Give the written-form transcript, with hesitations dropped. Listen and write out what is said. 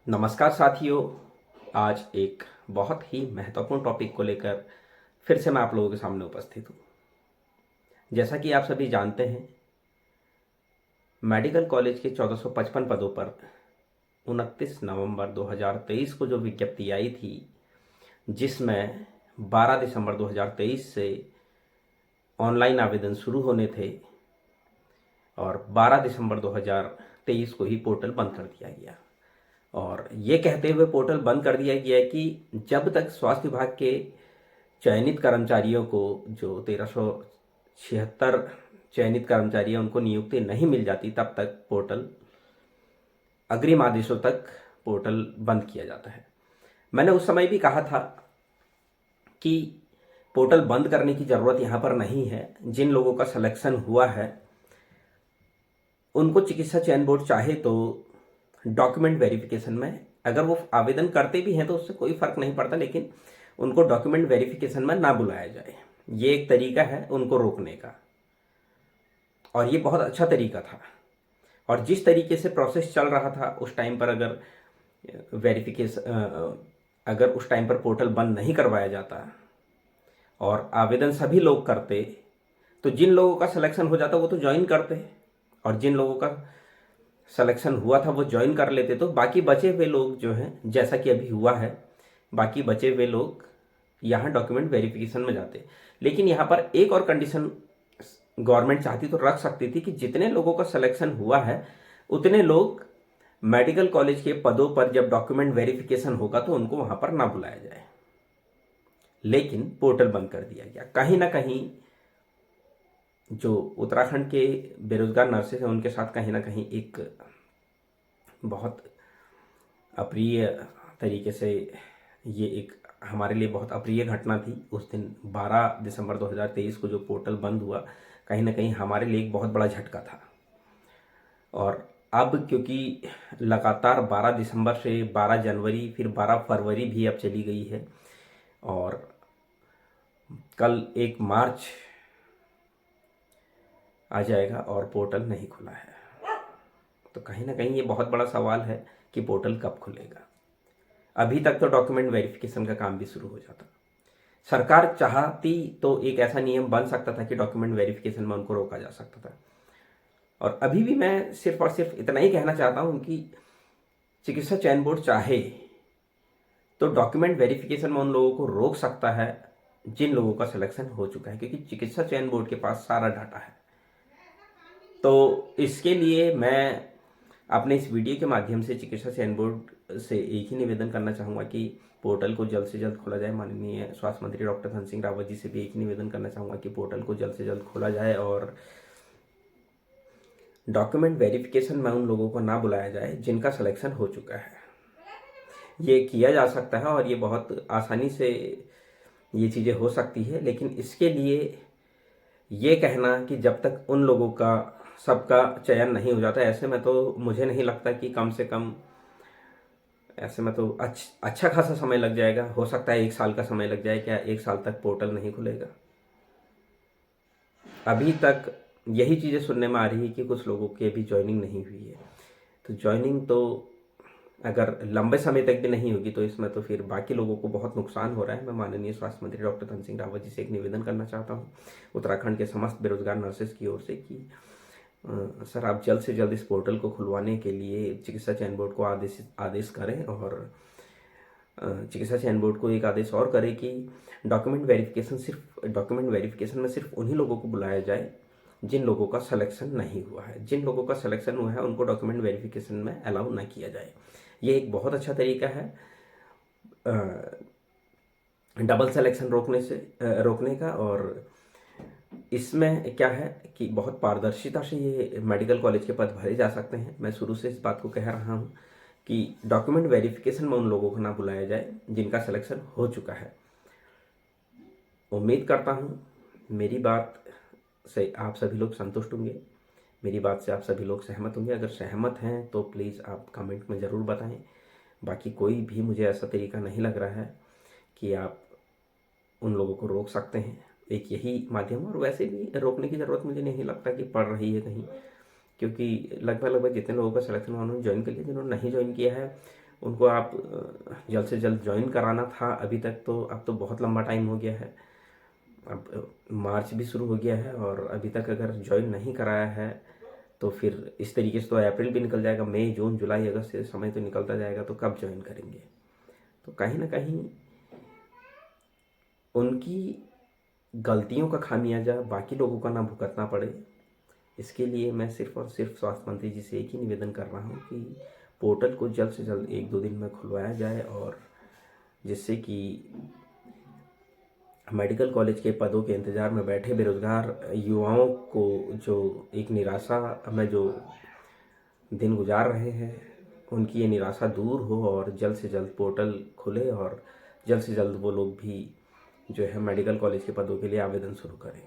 नमस्कार साथियों। आज एक बहुत ही महत्वपूर्ण टॉपिक को लेकर फिर से मैं आप लोगों के सामने उपस्थित हूँ। जैसा कि आप सभी जानते हैं, मेडिकल कॉलेज के 1455 पदों पर 29 नवंबर 2023 को जो विज्ञप्ति आई थी, जिसमें 12 दिसंबर 2023 से ऑनलाइन आवेदन शुरू होने थे और 12 दिसंबर 2023 को ही पोर्टल बंद कर दिया गया। और ये कहते हुए पोर्टल बंद कर दिया गया कि जब तक स्वास्थ्य विभाग के चयनित कर्मचारियों को, जो 1376 चयनित कर्मचारी हैं, उनको नियुक्ति नहीं मिल जाती, तब तक पोर्टल, अग्रिम आदेशों तक पोर्टल बंद किया जाता है। मैंने उस समय भी कहा था कि पोर्टल बंद करने की ज़रूरत यहाँ पर नहीं है। जिन लोगों का सिलेक्शन हुआ है उनको चिकित्सा चयन बोर्ड चाहे तो डॉक्यूमेंट वेरिफिकेशन में, अगर वो आवेदन करते भी हैं तो उससे कोई फ़र्क नहीं पड़ता, लेकिन उनको डॉक्यूमेंट वेरिफिकेशन में ना बुलाया जाए। ये एक तरीका है उनको रोकने का, और ये बहुत अच्छा तरीका था। और जिस तरीके से प्रोसेस चल रहा था उस टाइम पर, अगर उस टाइम पर पोर्टल बंद नहीं करवाया जाता और आवेदन सभी लोग करते, तो जिन लोगों का सिलेक्शन हो जाता वो तो ज्वाइन करते, और जिन लोगों का सिलेक्शन हुआ था वो ज्वाइन कर लेते, तो बाकी बचे हुए लोग जो हैं, जैसा कि अभी हुआ है, बाकी बचे हुए लोग यहाँ डॉक्यूमेंट वेरिफिकेशन में जाते। लेकिन यहाँ पर एक और कंडीशन गवर्नमेंट चाहती तो रख सकती थी कि जितने लोगों का सिलेक्शन हुआ है उतने लोग मेडिकल कॉलेज के पदों पर जब डॉक्यूमेंट वेरिफिकेशन होगा तो उनको वहाँ पर ना बुलाया जाए। लेकिन पोर्टल बंद कर दिया गया। कहीं ना कहीं जो उत्तराखंड के बेरोजगार नर्सेज हैं उनके साथ कहीं ना कहीं एक बहुत अप्रिय तरीके से, ये एक हमारे लिए बहुत अप्रिय घटना थी। उस दिन 12 दिसंबर 2023 को जो पोर्टल बंद हुआ, कहीं ना कहीं हमारे लिए एक बहुत बड़ा झटका था। और अब क्योंकि लगातार 12 दिसंबर से 12 जनवरी फिर 12 फरवरी भी अब चली गई है, और कल 1 मार्च आ जाएगा और पोर्टल नहीं खुला है, तो कहीं ना कहीं ये बहुत बड़ा सवाल है कि पोर्टल कब खुलेगा। अभी तक तो डॉक्यूमेंट वेरिफिकेशन का काम भी शुरू हो जाता। सरकार चाहती तो एक ऐसा नियम बन सकता था कि डॉक्यूमेंट वेरिफिकेशन में उनको रोका जा सकता था। और अभी भी मैं सिर्फ और सिर्फ इतना ही कहना चाहता हूँ कि चिकित्सा चयन बोर्ड चाहे तो डॉक्यूमेंट वेरिफिकेशन में उन लोगों को रोक सकता है जिन लोगों का सिलेक्शन हो चुका है, क्योंकि चिकित्सा चयन बोर्ड के पास सारा डाटा है। तो इसके लिए मैं अपने इस वीडियो के माध्यम से चिकित्सा चयन बोर्ड से एक ही निवेदन करना चाहूँगा कि पोर्टल को जल्द से जल्द खोला जाए। माननीय स्वास्थ्य मंत्री डॉक्टर धन सिंह रावत जी से भी एक ही निवेदन करना चाहूँगा कि पोर्टल को जल्द से जल्द खोला जाए और डॉक्यूमेंट वेरिफिकेशन में उन लोगों को ना बुलाया जाए जिनका सिलेक्शन हो चुका है। ये किया जा सकता है और ये बहुत आसानी से ये चीज़ें हो सकती है, लेकिन इसके लिए ये कहना कि जब तक उन लोगों का सबका चयन नहीं हो जाता, ऐसे में तो मुझे नहीं लगता कि कम से कम, ऐसे में तो अच्छा खासा समय लग जाएगा। हो सकता है 1 साल का समय लग जाए। क्या 1 साल तक पोर्टल नहीं खुलेगा? अभी तक यही चीज़ें सुनने में आ रही है कि कुछ लोगों की अभी ज्वाइनिंग नहीं हुई है। तो ज्वाइनिंग तो अगर लंबे समय तक भी नहीं होगी तो इसमें तो फिर बाकी लोगों को बहुत नुकसान हो रहा है। मैं माननीय स्वास्थ्य मंत्री डॉक्टर धन सिंह रावत जी से एक निवेदन करना चाहता हूँ उत्तराखंड के समस्त बेरोजगार नर्सेज की ओर से कि सर, आप जल्द से जल्द इस पोर्टल को खुलवाने के लिए चिकित्सा चयन बोर्ड को आदेश करें, और चिकित्सा चयन बोर्ड को एक आदेश और करें कि डॉक्यूमेंट वेरिफिकेशन में सिर्फ उन्हीं लोगों को बुलाया जाए जिन लोगों का सिलेक्शन नहीं हुआ है। जिन लोगों का सिलेक्शन हुआ है उनको डॉक्यूमेंट वेरिफिकेशन में अलाउ ना किया जाए। ये एक बहुत अच्छा तरीका है डबल सिलेक्शन रोकने का। और इसमें क्या है कि बहुत पारदर्शिता से ये मेडिकल कॉलेज के पद भरे जा सकते हैं। मैं शुरू से इस बात को कह रहा हूँ कि डॉक्यूमेंट वेरिफिकेशन में उन लोगों को ना बुलाया जाए जिनका सिलेक्शन हो चुका है। उम्मीद करता हूँ मेरी बात से आप सभी लोग संतुष्ट होंगे, मेरी बात से आप सभी लोग सहमत होंगे। अगर सहमत हैं तो प्लीज़ आप कमेंट में ज़रूर बताएं। बाकी कोई भी मुझे ऐसा तरीका नहीं लग रहा है कि आप उन लोगों को रोक सकते हैं, एक यही माध्यम। और वैसे भी रोकने की ज़रूरत मुझे नहीं लगता कि पड़ रही है कहीं, क्योंकि लगभग जितने लोगों का सिलेक्शन हुआ उन्होंने ज्वाइन कर लिया। जिन्होंने नहीं ज्वाइन किया है उनको आप जल्द से जल्द ज्वाइन कराना था। अभी तक तो अब तो बहुत लंबा टाइम हो गया है, अब मार्च भी शुरू हो गया है और अभी तक अगर ज्वाइन नहीं कराया है तो फिर इस तरीके से तो अप्रैल भी निकल जाएगा, मई जून जुलाई अगस्त से समय तो निकलता जाएगा, तो कब ज्वाइन करेंगे। तो कहीं ना कहीं उनकी गलतियों का खामियाजा बाकी लोगों का ना भुगतना पड़े, इसके लिए मैं सिर्फ और सिर्फ स्वास्थ्य मंत्री जी से एक ही निवेदन कर रहा हूँ कि पोर्टल को जल्द से जल्द 1-2 दिन में खुलवाया जाए, और जिससे कि मेडिकल कॉलेज के पदों के इंतज़ार में बैठे बेरोज़गार युवाओं को जो एक निराशा में जो दिन गुजार रहे हैं, उनकी ये निराशा दूर हो और जल्द से जल्द पोर्टल खुले और जल्द से जल्द वो लोग भी जो है मेडिकल कॉलेज के पदों के लिए आवेदन शुरू करें।